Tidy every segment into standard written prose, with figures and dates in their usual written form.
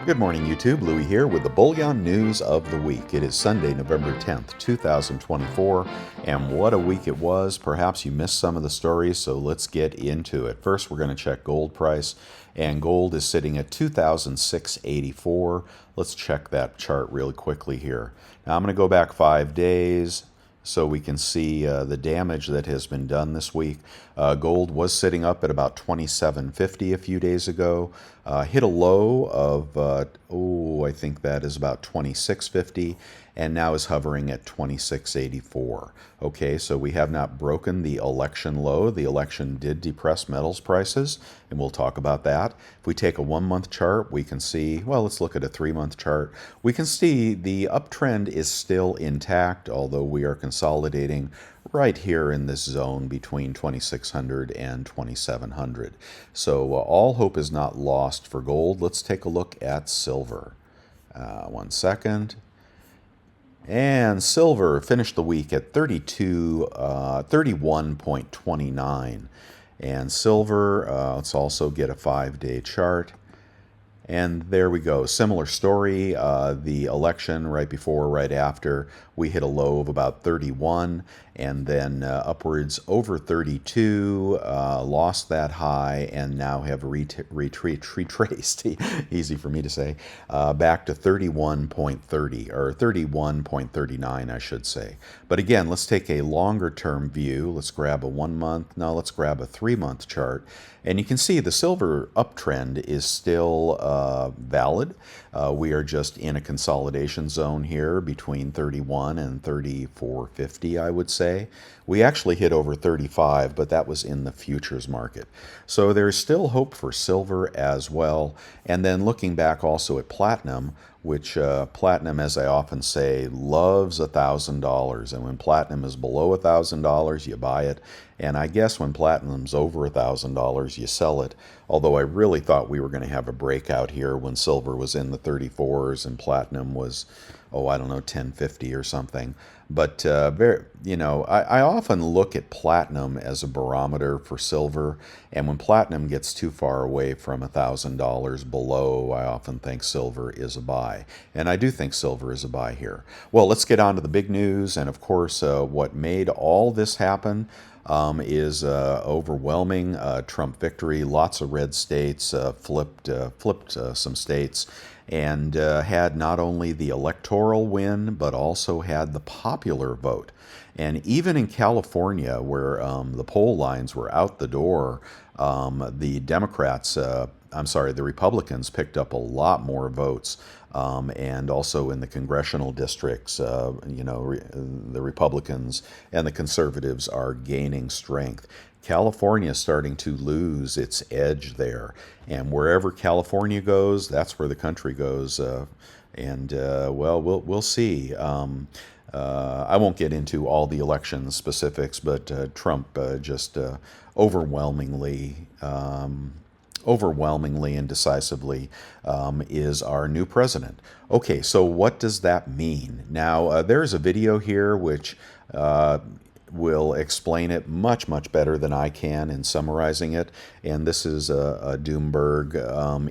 Good morning, YouTube. Louie here with the Bullion News of the Week. It is Sunday, November 10th, 2024, and what a week it was. Perhaps you missed some of the stories, so let's get into it. First, we're going to check gold price, and gold is sitting at 2,684. Let's check that chart really quickly here. Now, I'm going to go back 5 days so we can see the damage that has been done this week. Gold was sitting up at about 27.50 a few days ago. Hit a low of, I think that is about 26.50, and now is hovering at 26.84. Okay, so we have not broken the election low. The election did depress metals prices, and we'll talk about that. If we take a 1-month chart, we can see, well, let's look at a 3-month chart. We can see the uptrend is still intact, although we are consolidating right here in this zone between 2600 and 2700. So all hope is not lost for gold. Let's take a look at silver. 1 second. And silver finished the week at 31.29. And silver, let's also get a 5-day chart. And there we go. Similar story. The election right before, right after, we hit a low of about 31, and then upwards over 32, lost that high, and now have retraced, easy for me to say, back to 31.30, or 31.39, I should say. But again, let's take a longer term view. Let's grab a 1-month, now let's grab a 3-month chart. And you can see the silver uptrend is still valid. We are just in a consolidation zone here between 31 and 34.50, I would say. We actually hit over 35, but that was in the futures market. So there's still hope for silver as well. And then looking back also at platinum, which platinum, as I often say, loves $1,000. And when platinum is below $1,000, you buy it. And I guess when platinum's over $1,000, you sell it. Although I really thought we were going to have a breakout here when silver was in the 34s and platinum was, I don't know, 1050 or something. But, I often look at platinum as a barometer for silver. And when platinum gets too far away from $1,000 below, I often think silver is a buy. And I do think silver is a buy here. Well, let's get on to the big news. And of course, what made all this happen is overwhelming Trump victory. Lots of red states flipped some states, and had not only the electoral win, but also had the popular vote. And even in California, where the poll lines were out the door, the Republicans picked up a lot more votes. And also in the congressional districts, the Republicans and the conservatives are gaining strength. California is starting to lose its edge there. And wherever California goes, that's where the country goes. We'll see. I won't get into all the election specifics, but Trump just overwhelmingly and decisively is our new president. Okay, so what does that mean? Now, there's a video here which will explain it much, much better than I can in summarizing it. And this is a Doomberg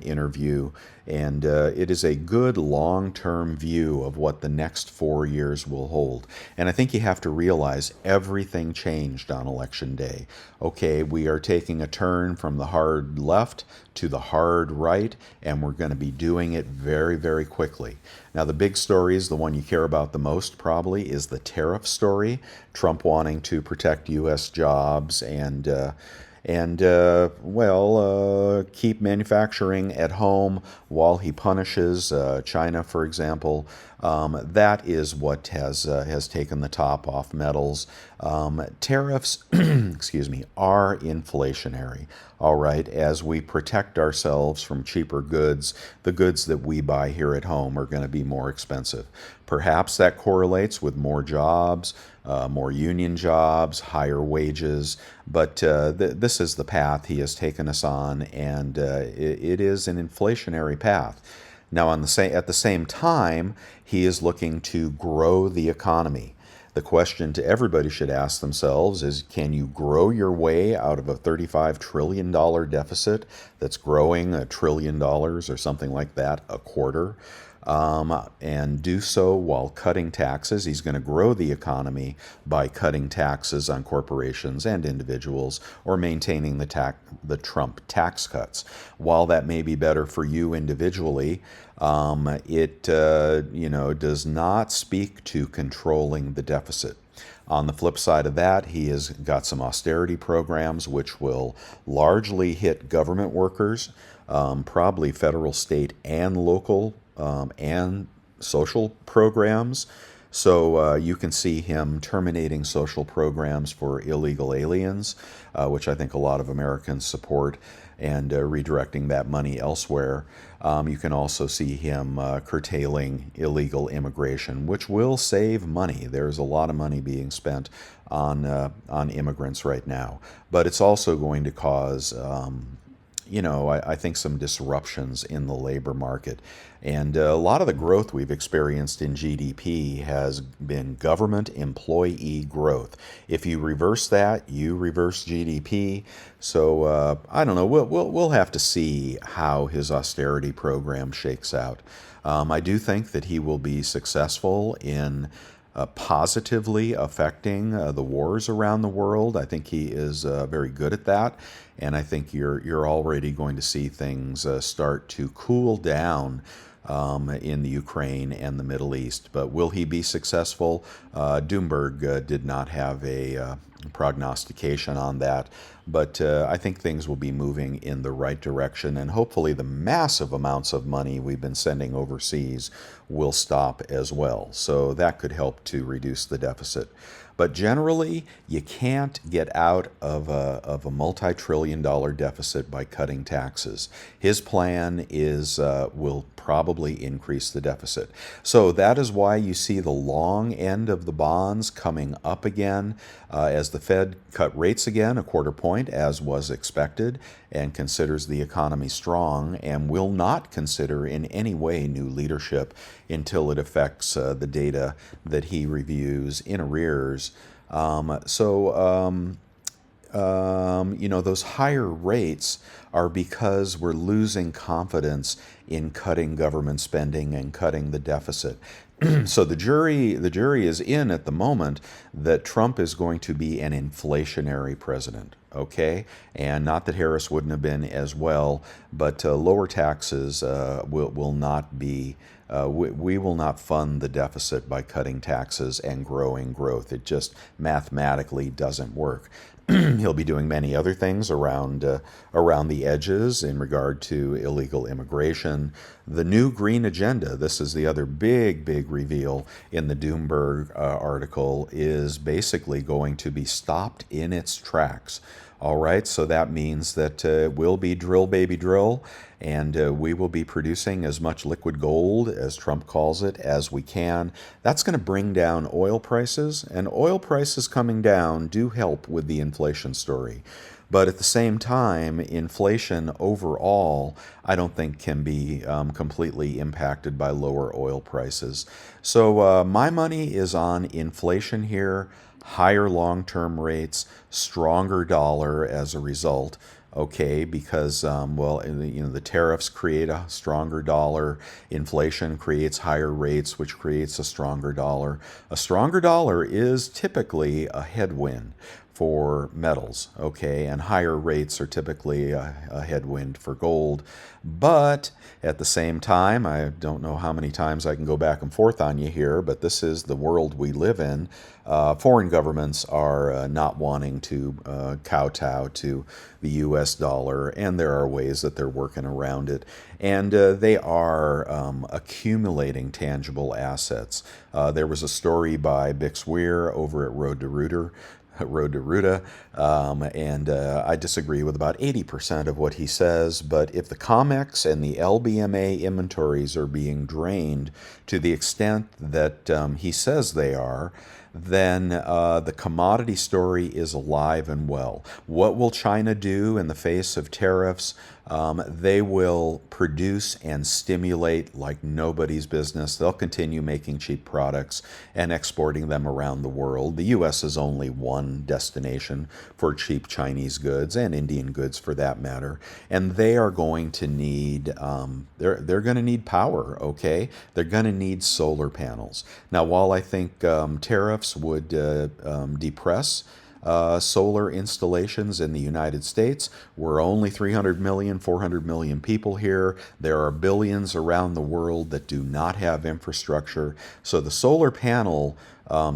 interview. And it is a good long-term view of what the next 4 years will hold. And I think you have to realize everything changed on Election Day. Okay, we are taking a turn from the hard left to the hard right, and we're going to be doing it very, very quickly. Now, the big story is the one you care about the most, probably, is the tariff story. Trump wanting to protect U.S. jobs and keep manufacturing at home while he punishes China, for example. That is what has taken the top off metals. Tariffs, excuse me, are inflationary. All right, as we protect ourselves from cheaper goods, the goods that we buy here at home are going to be more expensive. Perhaps that correlates with more jobs, more union jobs, higher wages, but this is the path he has taken us on, and it is an inflationary path. Now, at the same time, he is looking to grow the economy. The question to everybody should ask themselves is, can you grow your way out of a $35 trillion deficit that's growing $1 trillion or something like that a quarter? And do so while cutting taxes. He's going to grow the economy by cutting taxes on corporations and individuals, or maintaining the Trump tax cuts. While that may be better for you individually, it does not speak to controlling the deficit. On the flip side of that, he has got some austerity programs which will largely hit government workers, probably federal, state, and local, and social programs. So you can see him terminating social programs for illegal aliens, which I think a lot of Americans support, and redirecting that money elsewhere. You can also see him curtailing illegal immigration, which will save money. There's a lot of money being spent on immigrants right now, but it's also going to cause I think some disruptions in the labor market. And a lot of the growth we've experienced in GDP has been government employee growth. If you reverse that, you reverse GDP. So I don't know. We'll have to see how his austerity program shakes out. I do think that he will be successful in positively affecting the wars around the world. I think he is very good at that, and I think you're already going to see things start to cool down in the Ukraine and the Middle East. But will he be successful? Doomberg did not have a prognostication on that, but I think things will be moving in the right direction, and hopefully the massive amounts of money we've been sending overseas will stop as well. So that could help to reduce the deficit. But generally, you can't get out of a multi-trillion-dollar deficit by cutting taxes. His plan will probably increase the deficit. So that is why you see the long end of the bonds coming up again as the Fed cut rates again, a quarter point, as was expected, and considers the economy strong, and will not consider in any way new leadership until it affects the data that he reviews in arrears. Those higher rates are because we're losing confidence in cutting government spending and cutting the deficit. So the jury is in at the moment that Trump is going to be an inflationary president. Okay, and not that Harris wouldn't have been as well, but lower taxes will not be. We will not fund the deficit by cutting taxes and growing growth. It just mathematically doesn't work. He'll be doing many other things around the edges in regard to illegal immigration. The new green agenda, this is the other big reveal in the Doomberg article, is basically going to be stopped in its tracks. All right, so that means that we'll be drill, baby, drill, and we will be producing as much liquid gold, as Trump calls it, as we can. That's going to bring down oil prices, and oil prices coming down do help with the inflation story. But at the same time, inflation overall, I don't think can be completely impacted by lower oil prices. So my money is on inflation here, higher long-term rates, stronger dollar as a result. Okay, because the tariffs create a stronger dollar, inflation creates higher rates, which creates a stronger dollar. A stronger dollar is typically a headwind for metals, okay, and higher rates are typically a headwind for gold. But at the same time, I don't know how many times I can go back and forth on you here, but this is the world we live in. Foreign governments are not wanting to kowtow to the U.S. dollar, and there are ways that they're working around it. And they are accumulating tangible assets. There was a story by Bix Weir over at Road to Ruta, and I disagree with about 80% of what he says, but if the COMEX and the LBMA inventories are being drained to the extent that he says they are, then the commodity story is alive and well. What will China do in the face of tariffs? They will produce and stimulate like nobody's business. They'll continue making cheap products and exporting them around the world. The U.S. is only one destination for cheap Chinese goods and Indian goods for that matter. And they are going to need they're going to need power. Okay, they're going to need solar panels. Now, while I think tariffs would depress solar installations in the United States. We're only 300 million, 400 million people here. There are billions around the world that do not have infrastructure. So the solar panel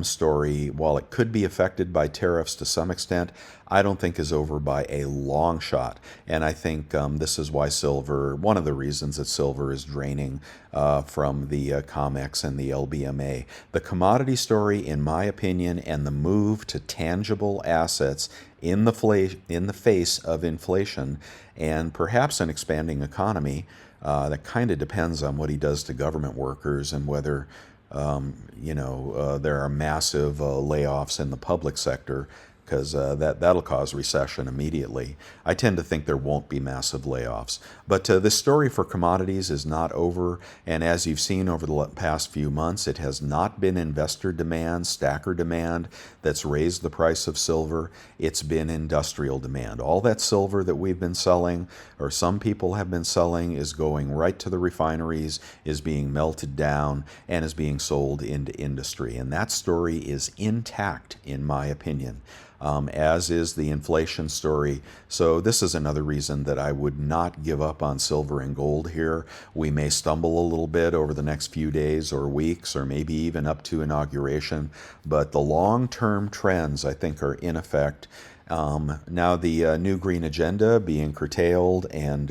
story, while it could be affected by tariffs to some extent, I don't think is over by a long shot. And I think this is why silver, one of the reasons that silver is draining from the COMEX and the LBMA. The commodity story, in my opinion, and the move to tangible assets in the face of inflation and perhaps an expanding economy, that kind of depends on what he does to government workers and whether there are massive layoffs in the public sector, because that'll cause recession immediately. I tend to think there won't be massive layoffs. But this story for commodities is not over, and as you've seen over the past few months, it has not been investor demand, stacker demand that's raised the price of silver. It's been industrial demand. All that silver that we've been selling, or some people have been selling, is going right to the refineries, is being melted down, and is being sold into industry. And that story is intact, in my opinion. As is the inflation story. So this is another reason that I would not give up on silver and gold here. We may stumble a little bit over the next few days or weeks, or maybe even up to inauguration, but the long-term trends, I think, are in effect. Now the new green agenda being curtailed and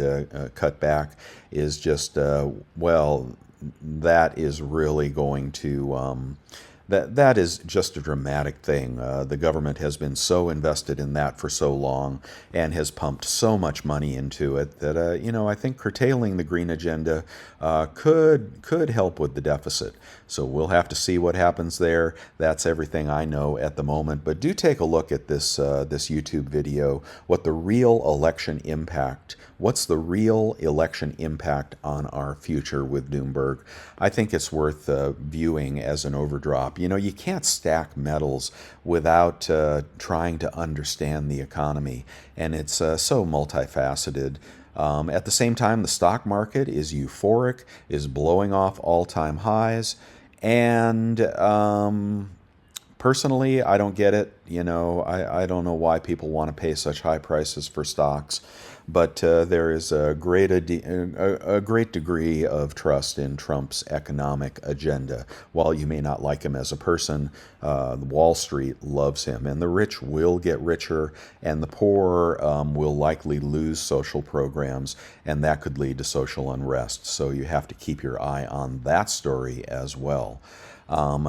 cut back is just, well, that is really going to... that is just a dramatic thing. The government has been so invested in that for so long and has pumped so much money into it that I think curtailing the green agenda could help with the deficit. So we'll have to see what happens there. That's everything I know at the moment. But do take a look at this YouTube video. What's the real election impact on our future with Bloomberg? I think it's worth viewing as an overdrop. You can't stack metals without trying to understand the economy, and it's so multifaceted. At the same time, the stock market is euphoric, is blowing off all-time highs, and personally, I don't get it. I don't know why people want to pay such high prices for stocks. But there is a great degree of trust in Trump's economic agenda. While you may not like him as a person, Wall Street loves him, and the rich will get richer, and the poor will likely lose social programs, and that could lead to social unrest. So you have to keep your eye on that story as well. Yeah,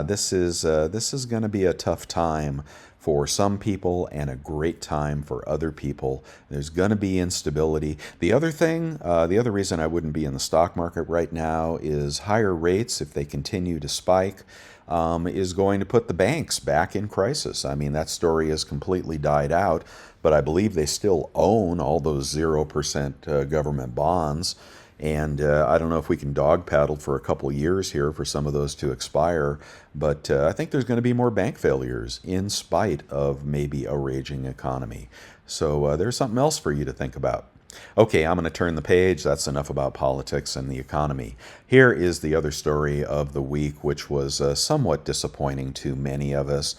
this is going to be a tough time for some people and a great time for other people. There's going to be instability. The other reason I wouldn't be in the stock market right now is higher rates, if they continue to spike, is going to put the banks back in crisis. I mean, that story has completely died out, but I believe they still own all those 0% government bonds. And I don't know if we can dog paddle for a couple years here for some of those to expire, but I think there's going to be more bank failures in spite of maybe a raging economy. So there's something else for you to think about. Okay, I'm going to turn the page. That's enough about politics and the economy. Here is the other story of the week, which was somewhat disappointing to many of us.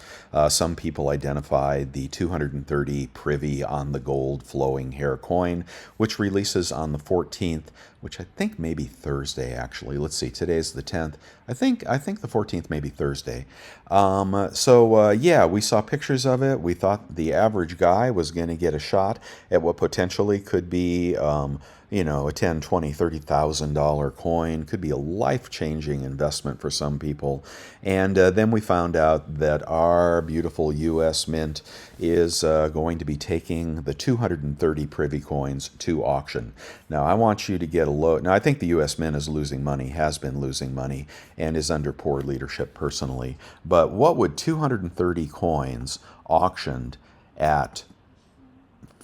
Some people identified the 230 privy on the gold flowing hair coin, which releases on the 14th, which I think may be Thursday, actually. Let's see, today's the 10th. I think the 14th may be Thursday. Yeah, we saw pictures of it. We thought the average guy was going to get a shot at what potentially could be a $10, $20, $30,000 coin. Could be a life-changing investment for some people. And then we found out that our beautiful U.S. Mint is going to be taking the 230 privy coins to auction. Now, I want you to get a look. Now, I think the U.S. Mint is losing money, has been losing money, and is under poor leadership personally. But what would 230 coins auctioned at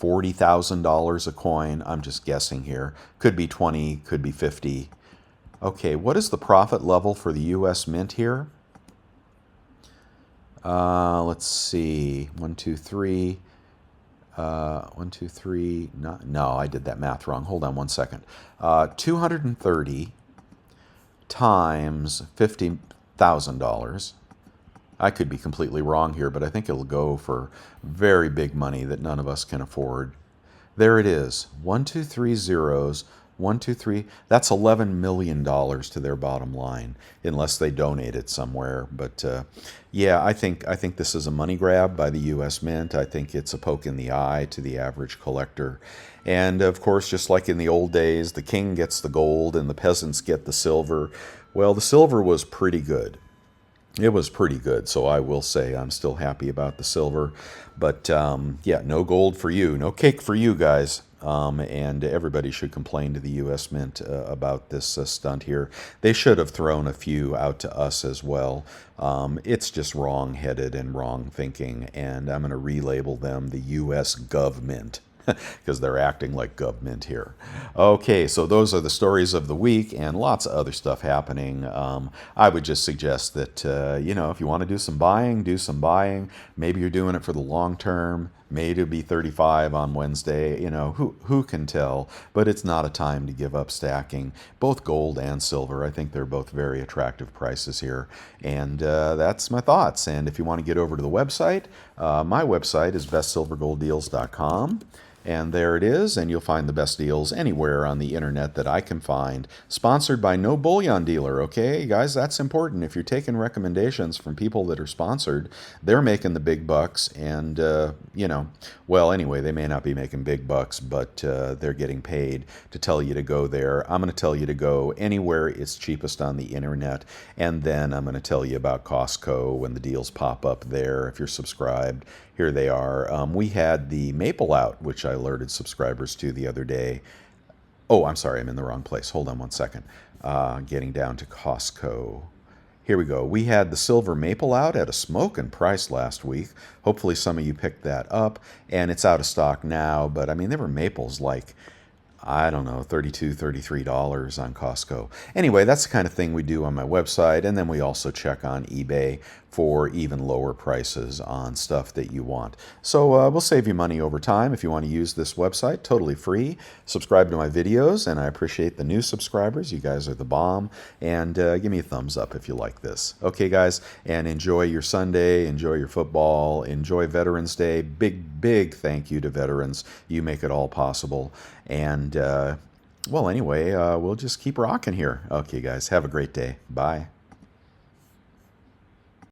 $40,000 a coin. I'm just guessing here. Could be 20, could be 50. Okay, what is the profit level for the U.S. Mint here? Let's see. 1, 2, 3. 1, 2, 3. No, I did that math wrong. Hold on one second. 230 times $50,000. I could be completely wrong here, but I think it'll go for very big money that none of us can afford. There it is. 1, 2, 3 zeros. 1, 2, 3. That's $11 million to their bottom line, unless they donate it somewhere. But yeah, I think this is a money grab by the U.S. Mint. I think it's a poke in the eye to the average collector. And of course, just like in the old days, the king gets the gold and the peasants get the silver. Well, the silver was pretty good. It was pretty good, so I will say I'm still happy about the silver. But yeah, no gold for you, no cake for you guys. And everybody should complain to the U.S. Mint about this stunt here. They should have thrown a few out to us as well. It's just wrong-headed and wrong thinking, and I'm going to relabel them the U.S. Government. Because they're acting like government here. Okay, so those are the stories of the week and lots of other stuff happening. I would just suggest that, you know, if you want to do some buying, do some buying. Maybe you're doing it for the long term. Maybe it'll be 35 on Wednesday. You know, who can tell? But it's not a time to give up stacking. Both gold and silver, I think they're both very attractive prices here. And that's my thoughts. And if you want to get over to the website, my website is bestsilvergolddeals.com. And there it is, and you'll find the best deals anywhere on the internet that I can find. Sponsored by no bullion dealer, okay? Guys, that's important. If you're taking recommendations from people that are sponsored, they're making the big bucks, and, you know, well, anyway, they may not be making big bucks, but they're getting paid to tell you to go there. I'm going to tell you to go anywhere it's cheapest on the internet, and then I'm going to tell you about Costco when the deals pop up there if you're subscribed. Here they are. We had the maple out, which I alerted subscribers to the other day. Oh, I'm sorry, I'm in the wrong place. Hold on one second. Getting down to Costco. Here we go. We had the silver maple out at a smoking price last week. Hopefully some of you picked that up, and it's out of stock now. But I mean, there were maples like, I don't know, $32, $33 on Costco. Anyway, that's the kind of thing we do on my website, and then we also check on eBay for even lower prices on stuff that you want. So we'll save you money over time if you want to use this website, totally free. Subscribe to my videos, and I appreciate the new subscribers. You guys are the bomb, and give me a thumbs up if you like this. Okay, guys, and enjoy your Sunday, enjoy your football, enjoy Veterans Day. Big, big thank you to veterans. You make it all possible. And, well, anyway, we'll just keep rocking here. Okay, guys, have a great day. Bye.